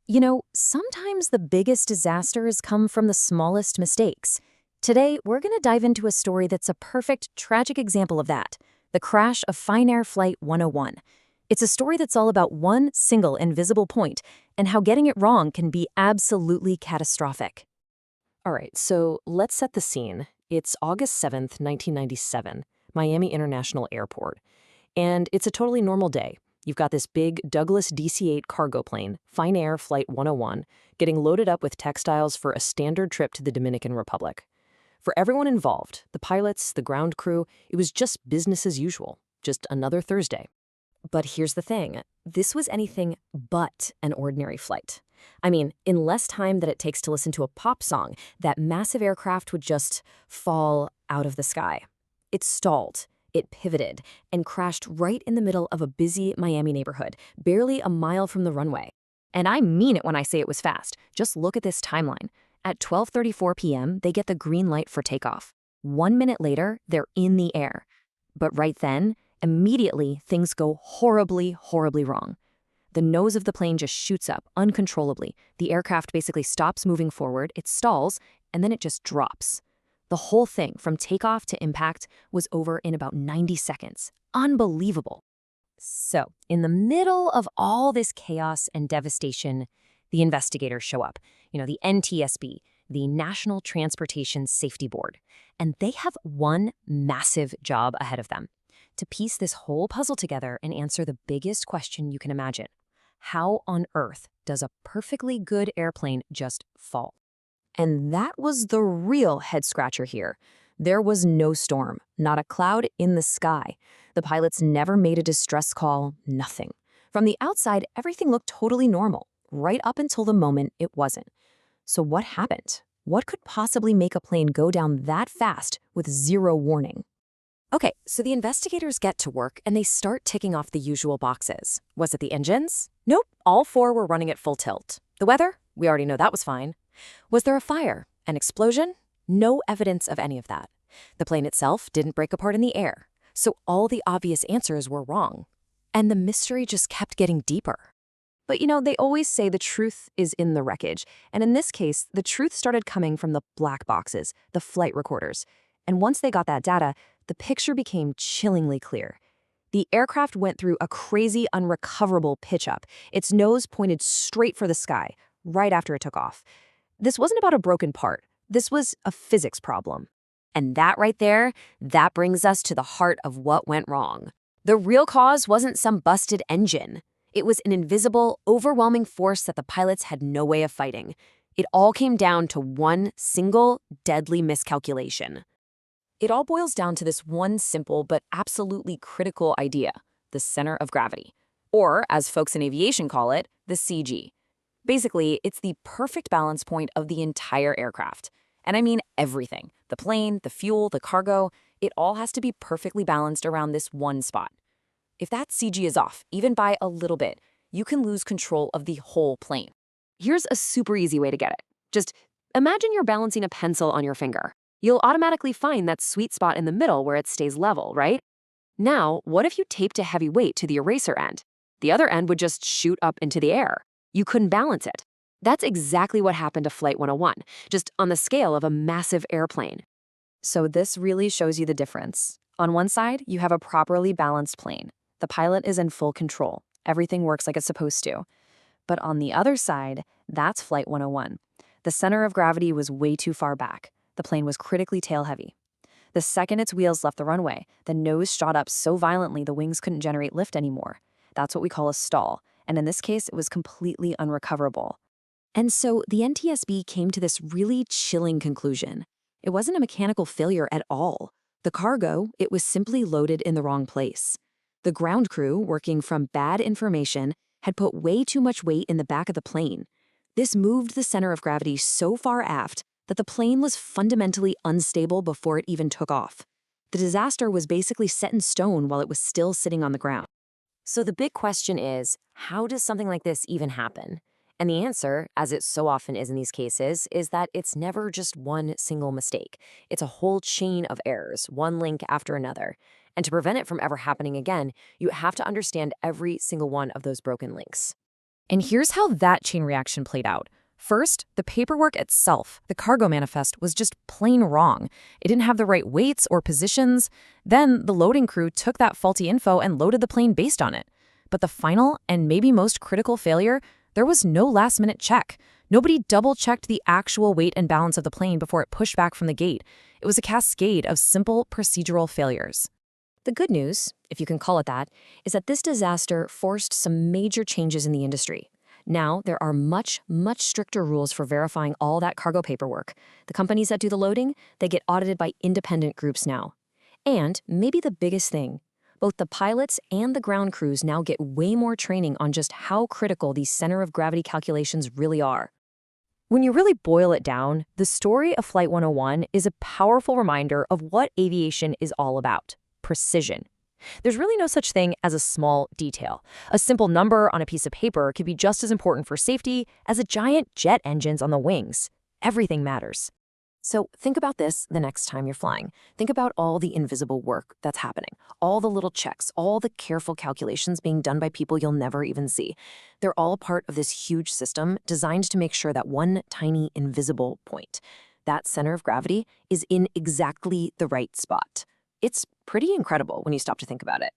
Sometimes the biggest disasters come from the smallest mistakes. Today, we're going to dive into a story that's a perfect, tragic example of that: the crash of Finnair Flight 101. It's a story that's all about one single invisible point and how getting it wrong can be absolutely catastrophic. All right, so let's set the scene. It's August 7th, 1997, Miami International Airport. And it's a totally normal day. You've got this big Douglas DC-8 cargo plane, Finnair Flight 101, getting loaded up with textiles for a standard trip to the Dominican Republic. For everyone involved, the pilots, the ground crew, it was just business as usual, just another Thursday. But here's the thing: this was anything but an ordinary flight. I mean, in less time than it takes to listen to a pop song, that massive aircraft would just fall out of the sky. It stalled, it pivoted, and crashed right in the middle of a busy Miami neighborhood, barely a mile from the runway. And I mean it when I say it was fast. Just look at this timeline. At 12:34 p.m., they get the green light for takeoff. 1 minute later, they're in the air. But right then, immediately, things go horribly, horribly wrong. The nose of the plane just shoots up uncontrollably. The aircraft basically stops moving forward, it stalls, and then it just drops. The whole thing, from takeoff to impact, was over in about 90 seconds. Unbelievable. So, in the middle of all this chaos and devastation, the investigators show up. The NTSB, the National Transportation Safety Board. And they have one massive job ahead of them: to piece this whole puzzle together and answer the biggest question you can imagine. How on earth does a perfectly good airplane just fall? And that was the real head scratcher here. There was no storm, not a cloud in the sky. The pilots never made a distress call, nothing. From the outside, everything looked totally normal, right up until the moment it wasn't. So what happened? What could possibly make a plane go down that fast with zero warning? Okay, so the investigators get to work and they start ticking off the usual boxes. Was it the engines? Nope, all four were running at full tilt. The weather? We already know that was fine. Was there a fire? An explosion? No evidence of any of that. The plane itself didn't break apart in the air. So all the obvious answers were wrong. And the mystery just kept getting deeper. But they always say the truth is in the wreckage. And in this case, the truth started coming from the black boxes, the flight recorders. And once they got that data, the picture became chillingly clear. The aircraft went through a crazy, unrecoverable pitch-up. Its nose pointed straight for the sky, right after it took off. This wasn't about a broken part. This was a physics problem. And that right there, that brings us to the heart of what went wrong. The real cause wasn't some busted engine. It was an invisible, overwhelming force that the pilots had no way of fighting. It all came down to one single, deadly miscalculation. It all boils down to this one simple but absolutely critical idea: the center of gravity. Or, as folks in aviation call it, the CG. Basically, it's the perfect balance point of the entire aircraft. And I mean everything: the plane, the fuel, the cargo. It all has to be perfectly balanced around this one spot. If that CG is off, even by a little bit, you can lose control of the whole plane. Here's a super easy way to get it. Just imagine you're balancing a pencil on your finger. You'll automatically find that sweet spot in the middle where it stays level, right? Now, what if you taped a heavy weight to the eraser end? The other end would just shoot up into the air. You couldn't balance it. That's exactly what happened to Flight 101, just on the scale of a massive airplane. So this really shows you the difference. On one side, you have a properly balanced plane. The pilot is in full control. Everything works like it's supposed to. But on the other side, that's Flight 101. The center of gravity was way too far back. The plane was critically tail-heavy. The second its wheels left the runway, the nose shot up so violently the wings couldn't generate lift anymore. That's what we call a stall, and in this case, it was completely unrecoverable. And so the NTSB came to this really chilling conclusion. It wasn't a mechanical failure at all. The cargo, it was simply loaded in the wrong place. The ground crew, working from bad information, had put way too much weight in the back of the plane. This moved the center of gravity so far aft that the plane was fundamentally unstable before it even took off. The disaster was basically set in stone while it was still sitting on the ground. So the big question is, how does something like this even happen? And the answer, as it so often is in these cases, is that it's never just one single mistake. It's a whole chain of errors, one link after another. And to prevent it from ever happening again, you have to understand every single one of those broken links. And here's how that chain reaction played out. First, the paperwork itself, the cargo manifest, was just plain wrong. It didn't have the right weights or positions. Then the loading crew took that faulty info and loaded the plane based on it. But the final and maybe most critical failure, there was no last-minute check. Nobody double-checked the actual weight and balance of the plane before it pushed back from the gate. It was a cascade of simple procedural failures. The good news, if you can call it that, is that this disaster forced some major changes in the industry. Now, there are much, much stricter rules for verifying all that cargo paperwork. The companies that do the loading, they get audited by independent groups now. And maybe the biggest thing, both the pilots and the ground crews now get way more training on just how critical these center of gravity calculations really are. When you really boil it down, the story of Flight 101 is a powerful reminder of what aviation is all about: precision. There's really no such thing as a small detail. A simple number on a piece of paper could be just as important for safety as a giant jet engines on the wings. Everything matters. So think about this the next time you're flying. Think about all the invisible work that's happening, all the little checks, all the careful calculations being done by people you'll never even see. They're all part of this huge system designed to make sure that one tiny invisible point, that center of gravity, is in exactly the right spot. It's pretty incredible when you stop to think about it.